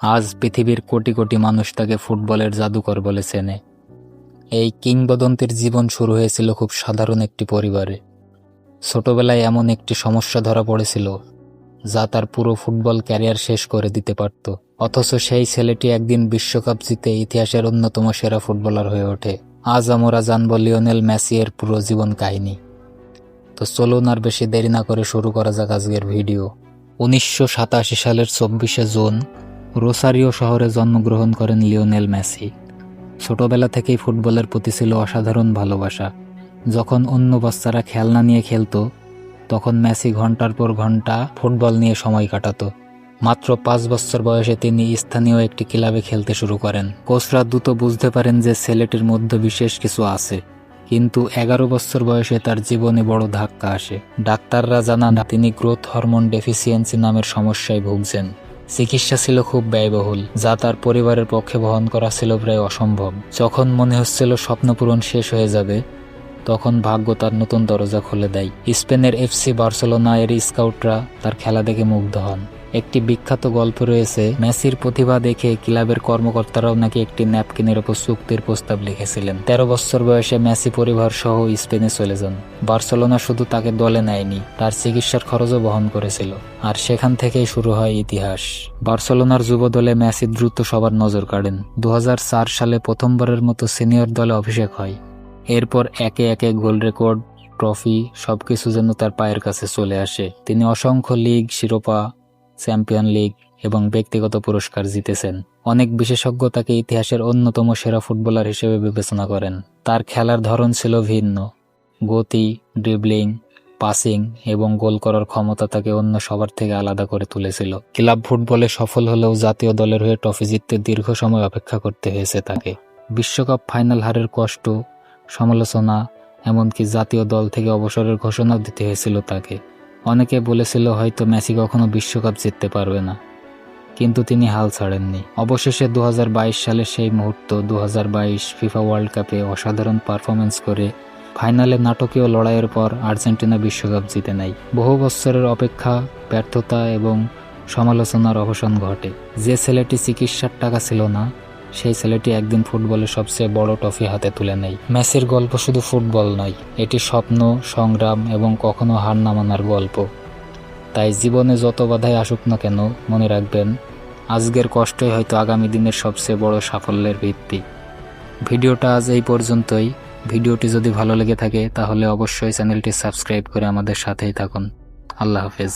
আজ পৃথিবীর কোটি কোটি মানুষ তাকে ফুটবলের জাদুকর বলে চেনে। এই কিংবদন্তির জীবন শুরু হয়েছিল খুব সাধারণ একটি পরিবারে। ছোটবেলায় এমন একটি সমস্যা ধরা পড়েছিল যা তার পুরো ফুটবল ক্যারিয়ার শেষ করে দিতে পারত। অথচ সেই ছেলেটি একদিন বিশ্বকাপ জিতে ইতিহাসের অন্যতম সেরা ফুটবলার হয়ে ওঠে। আজ আমরা জানব লিওনেল মেসি এর পুরো জীবন কাহিনী। তো চলুন আর বেশি দেরি না করে শুরু করা যাক আজকের ভিডিও। 1987 সালের 24শে জুন রোসারিও শহরে জন্মগ্রহণ করেন লিওনেল মেসি। ছোটবেলা থেকেই ফুটবলের প্রতি ছিল অসাধারণ ভালোবাসা। যখন অন্য বাচ্চারা খেলনা নিয়ে খেলতো, তখন মেসি ঘন্টার পর ঘন্টা ফুটবল নিয়ে সময় কাটাতো। মাত্র 5 বছর বয়সে তিনি স্থানীয় একটি ক্লাবে খেলতে শুরু করেন। কোচরা দ্রুত বুঝতে পারেন যে ছেলেটির মধ্যে বিশেষ কিছু আছে, কিন্তু 11 বছর বয়সে তার জীবনে বড় ধাক্কা আসে। ডাক্তাররা জানান তিনি গ্রোথ হরমোন ডেফিসিয়েন্সি নামের সমস্যায় ভুগছেন। চিকিৎসা ছিল খুব ব্যয়বহুল, যা তার পরিবারের পক্ষে বহন করা ছিল প্রায় অসম্ভব। যখন মনে হচ্ছিল স্বপ্নপূরণ শেষ হয়ে যাবে, তখন ভাগ্য তার নতুন দরজা খুলে দেয়। স্পেনের এফসি বার্সেলোনা এর স্কাউটরা তার খেলা দেখে মুগ্ধ হন। একটি বিখ্যাত গল্প রয়েছে, মেসির প্রতিভা দেখে ক্লাবের কর্মকর্তারাও নাকি একটি ন্যাপকিনের উপর চুক্তির প্রস্তাব লিখেছিলেন। 13 বছর বয়সে মেসি পরিবার সহ স্পেনে চলে যান। বার্সেলোনা শুধু তাকে দলে নেয়নি, তার চিকিৎসার খরচও বহন করেছিল। আর সেখান থেকেই শুরু হয় ইতিহাস। বার্সেলোনার যুব দলে মেসি দ্রুত সবার নজর কাড়েন। 2004 সালে প্রথমবারের মতো সিনিয়র দলে অভিষেক হয়। এরপর একে একে গোল রেকর্ড, ট্রফি সবকিছু যেন তার পায়ের কাছে চলে আসে। তিনি অসংখ্য লিগ শিরোপা, চ্যাম্পিয়ন লিগ এবং ব্যক্তিগত পুরস্কার জিতেছেন। অনেক বিশেষজ্ঞ তাকে ইতিহাসের অন্যতম সেরা ফুটবলার হিসেবে বিবেচনা করেন। তার খেলার ধরন ছিল ভিন্ন। গতি, ড্রিবলিং, পাসিং এবং গোল করার ক্ষমতা তাকে অন্য সবার থেকে আলাদা করে তুলেছিল। ক্লাব ফুটবলে সফল হলেও জাতীয় দলের হয়ে ট্রফি জিততে দীর্ঘ সময় অপেক্ষা করতে হয়েছে তাকে। বিশ্বকাপ ফাইনাল হারের কষ্ট, সমালোচনা, এমনকি জাতীয় দল থেকে অবসরের ঘোষণাও দিতে হয়েছিল তাকে। অনেকে বলেছিল হয়তো মেসি কখনো বিশ্বকাপ জিততে পারবে না, কিন্তু তিনি হাল ছাড়েননি। অবশেষে 2022 সালে সেই মুহূর্ত, 2022 ফিফা ওয়ার্ল্ড কাপে অসাধারণ পারফরমেন্স করে ফাইনালে নাটকীয় লড়াইয়ের পর আর্জেন্টিনা বিশ্বকাপ জিতে নেয়। বহু বছরের অপেক্ষা, ব্যর্থতা এবং সমালোচনার অবসান ঘটে। যে ছেলেটি চিকিৎসার টাকা ছিল না, সেই ছেলেটি একদিন ফুটবলের সবচেয়ে বড় ট্রফি হাতে তুলে নেয়। মেসির গল্প শুধু ফুটবল নয়, এটি স্বপ্ন, সংগ্রাম এবং কখনো হার না মানার গল্প। তাই জীবনে যত বাধাই আসুক না কেন, মনে রাখবেন, আজকের কষ্টই হয়তো আগামী দিনের সবচেয়ে বড় সাফল্যের ভিত্তি। ভিডিওটা আজ এই পর্যন্তই। ভিডিওটি যদি ভালো লেগে থাকে তাহলে অবশ্যই চ্যানেলটি সাবস্ক্রাইব করে আমাদের সাথেই থাকুন। আল্লাহ হাফেজ।